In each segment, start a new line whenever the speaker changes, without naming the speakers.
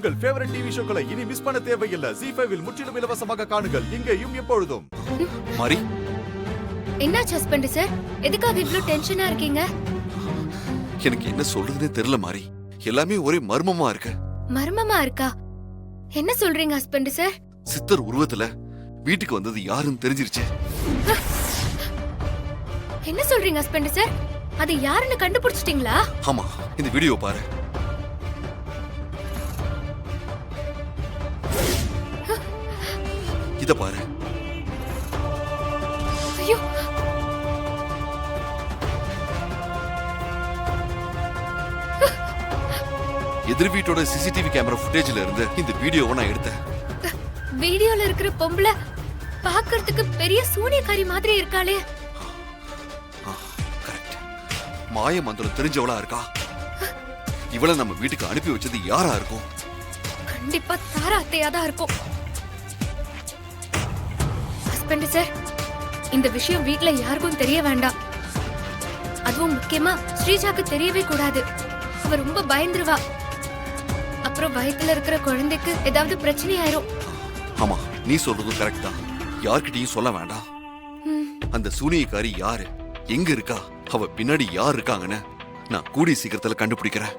உங்கள் favourite TV ஷோக்களை இனி miss பண்ண தேவையில்லை. ZEE5 இல் முற்றிலும் இலவசமாக காணுங்கள். இங்கேயும் எப்பொழுதும்.
மாரி,
என்னாச்சு ஹஸ்பண்ட் சார்? எதுக்காக இவ்ளோ டென்ஷனா இருக்கீங்க?
எனக்கு என்ன சொல்றதுனே தெரியல மாரி. எல்லாமே ஒரே மர்மமா இருக்கு.
மர்மமா இருக்கா? என்ன சொல்றீங்க ஹஸ்பண்ட் சார்?
சித்தர் உருவத்துல வீட்டுக்கு வந்தது யாருன்னு தெரிஞ்சிருச்சு.
என்ன சொல்றீங்க ஹஸ்பண்ட் சார்? அது யாருன்னு கண்டுபிடிச்சிட்டீங்களா?
ஆமா, இந்த வீடியோ பாரு. இத பாரு.
ஐயோ,
எதிர் வீட்டோட சிசிடிவி கேமரா ஃபுட்டேஜ்ல இருந்து இந்த வீடியோவை நான் எடுத்தேன்.
வீடியோல இருக்கிற பொம்பளை பார்க்கிறதுக்கு பெரிய சூனியக்காரி மாதிரி இருக்காளே.
கரெக்ட். மாய மந்திரம் தெரிஞ்சவளா இருக்கா. இவளை நம்ம வீட்டுக்கு அனுப்பி வச்சது யாரா இருக்கும்?
கண்டிப்பா தாரா அத்தையா தான் இருக்கும். ஹஸ்பண்ட் சார், இந்த விஷயம் வீட்ல யாருக்கும் தெரிய வேண்டாம். அதுவும் முக்கியமா ஸ்ரீஜாக்கு தெரியவே கூடாது. அவ ரொம்ப பயந்துருவா. அப்புறம் வயித்துல இருக்கிற குழந்தைக்கு ஏதாவது பிரச்சனை ஆயிரும்.
ஆமா, நீ சொல்றதும் கரெக்ட் தான். யார்கிட்டயும் சொல்ல வேண்டாம். அந்த சூனியக்காரி யாரு, எங்க இருக்கா, அவ பின்னாடி யார் இருக்காங்கன்னு நான் கூடிய சீக்கிரத்துல கண்டுபிடிக்கிறேன்.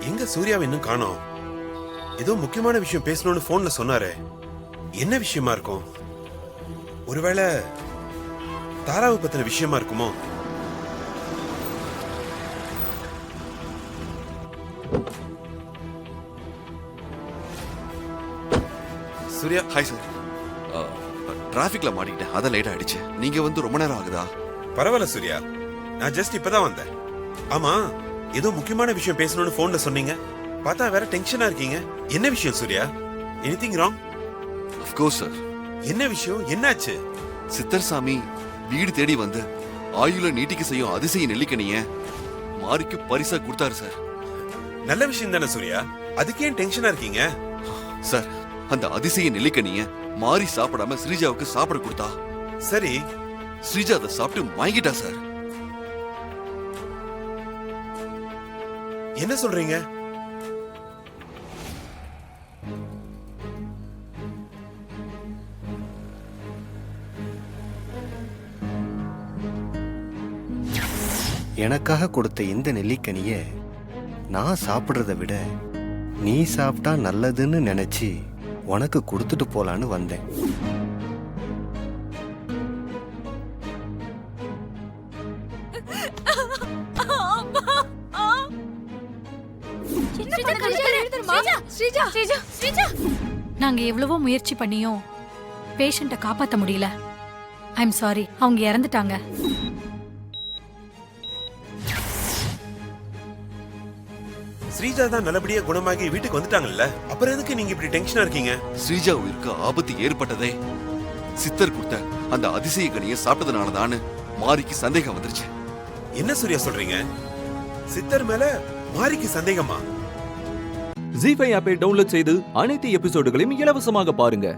எங்க சூர்யாவை இன்னும் காணோம்? ஏதோ முக்கியமான விஷயம் பேசணும்னு போன்ல சொன்னாரு. என்ன விஷயமா இருக்கும்? ஒருவேளை தாராவை பத்தின விஷயமா இருக்குமோ? Surya,
hi sir. டிராபிக்ல மாட்டிக்கிட்டேன், அதான் லேட் ஆயிடுச்சு. நீங்க வந்து ரொம்ப நேரம் ஆகுதா?
பரவாயில்ல சூர்யா, நான் ஜஸ்ட் இப்பதான் வந்தேன். ஆமா, ஏதோ முக்கியமான விஷயம் பேசணும்னு போன்ல சொன்னீங்க. பார்த்தா வேற டென்ஷனா இருக்கீங்க. என்ன விஷயம் Surya? Anything wrong?
Of course sir.
என்ன விஷயம்? என்னாச்சு?
சித்தர் சாமி வீடு தேடி வந்து ஆயுள நீட்டிக்க செய்யும் அதிசய நெல்லிக்கனிய மாரிக்கு பரிசா கொடுத்தாரு சார்.
நல்ல விஷயம் தானே சூர்யா, அதுக்கு ஏன் டென்ஷனா இருக்கீங்க?
சார், அந்த அதிசய நெல்லிக்கனிய மாரி சாப்பிடாம ஸ்ரீஜாவுக்கு சாப்பிட கொடுத்தா.
சரி,
ஸ்ரீஜா அதை சாப்பிட்டு வாங்கிட்டா சார்.
என்ன சொல்றீங்க?
எனக்காக கொடுத்த இந்த நெல்லிக்கனிய நான் சாப்பிடுறத விட நீ சாப்பிட்டா நல்லதுன்னு நினைச்சு உனக்கு கொடுத்துட்டு போலான்னு வந்தேன்.
நாங்க எவ்வளவோ முயற்சி பண்ணியும் பேஷண்ட காப்பாத்த முடியல. ஐம் சாரி, அவங்க இறந்துட்டாங்க.
ஸ்ரீஜா தான் நல்லபடியா குணமாகி வீட்டுக்கு வந்துட்டாங்கல்ல, அப்புறம் எதுக்கு நீங்க இப்படி டென்ஷனா இருக்கீங்க?
ஸ்ரீஜா உயிருக்கு ஆபத்து ஏற்பட்டதே சித்தர் கொடுத்த அந்த அதிசய கனியை சாப்பிட்டதுனாலதான்னு மாரிக்கு சந்தேகம் வந்துருச்சு.
என்ன சூர்யா சொல்றீங்க? சித்தர் மேல மாரிக்கு சந்தேகமா?
ZEE5 ஆப்பை டவுன்லோட் செய்து அனைத்து எபிசோடுகளையும் இலவசமாக பாருங்க.